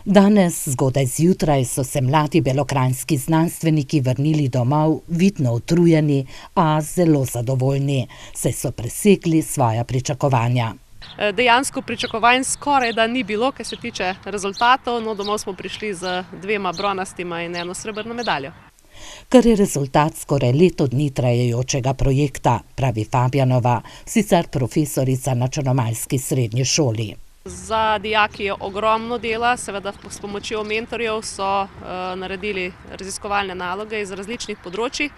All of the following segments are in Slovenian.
Danes zgodaj zjutraj so se mladi belokranjski znanstveniki vrnili domov, vidno utrujeni, a zelo zadovoljni, saj so presegli svoja pričakovanja. Dejansko pričakovanj skoraj da ni bilo, kar se tiče rezultatov, no domov smo prišli z 2 bronastima in 1 srebrno medaljo. Kar je rezultat skoraj leto dni trajajočega projekta, pravi Fabjanova, sicer profesorica na črnomaljski srednji šoli. Za dijaki je ogromno dela, seveda s pomočjo mentorjev so naredili raziskovalne naloge iz različnih področij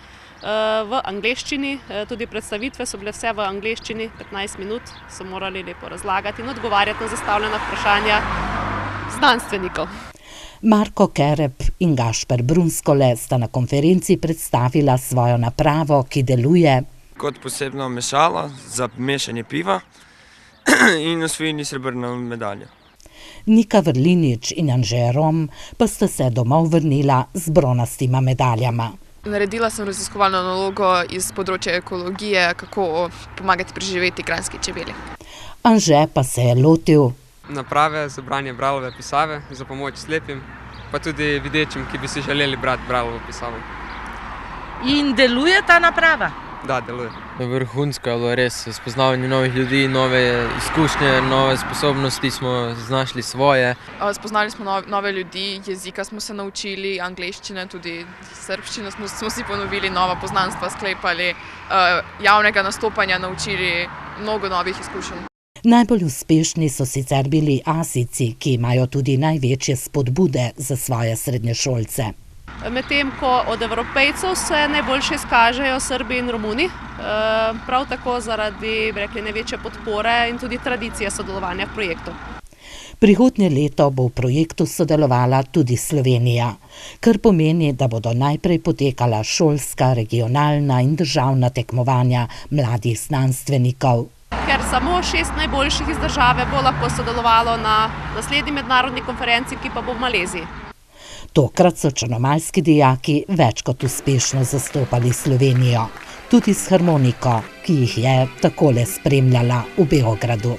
v angleščini, tudi predstavitve so bile vse v angleščini, 15 minut so morali lepo razlagati in odgovarjati na zastavljena vprašanja znanstvenikov. Marko Kerep in Gašper Brunskole sta na konferenci predstavila svojo napravo, ki deluje kot posebno mešalo za mešanje piva in osvojili srebrno medaljo. Nika Vrlinič in Anže Rom pa sta se domov vrnila z bronastima medaljama. Naredila sem raziskovalno nalogo iz področja ekologije, kako pomagati preživeti kranjski čebeli. Anže pa se je lotil naprave za branje Braillove pisave za pomoč slepim, pa tudi videčim, ki bi si želeli brati Braillovo pisavo. In deluje ta naprava? Da, deluje. Vrhunsko je bilo res, spoznavanje novih ljudi, nove izkušnje, nove sposobnosti smo znašli svoje. Spoznali smo nove ljudi, jezika smo se naučili, angleščine, tudi srbščino smo si ponovili, nova poznanstva sklepali, javnega nastopanja naučili, mnogo novih izkušenj. Najbolj uspešni so sicer bili Azijci, ki imajo tudi največje spodbude za svoje srednješolce. Medtem ko od Evropejcev se najboljše izkažejo Srbi in Romuni, prav tako zaradi največje podpore in tudi tradicije sodelovanja v projektu. Prihodnje leto bo v projektu sodelovala tudi Slovenija, kar pomeni, da bodo najprej potekala šolska, regionalna in državna tekmovanja mladih znanstvenikov. Ker samo 6 najboljših iz države bo lahko sodelovalo na naslednji mednarodni konferenci, ki pa bo v Maleziji. Tokrat so črnomaljski dijaki več kot uspešno zastopali Slovenijo, tudi s harmoniko, ki jih je takole spremljala v Beogradu.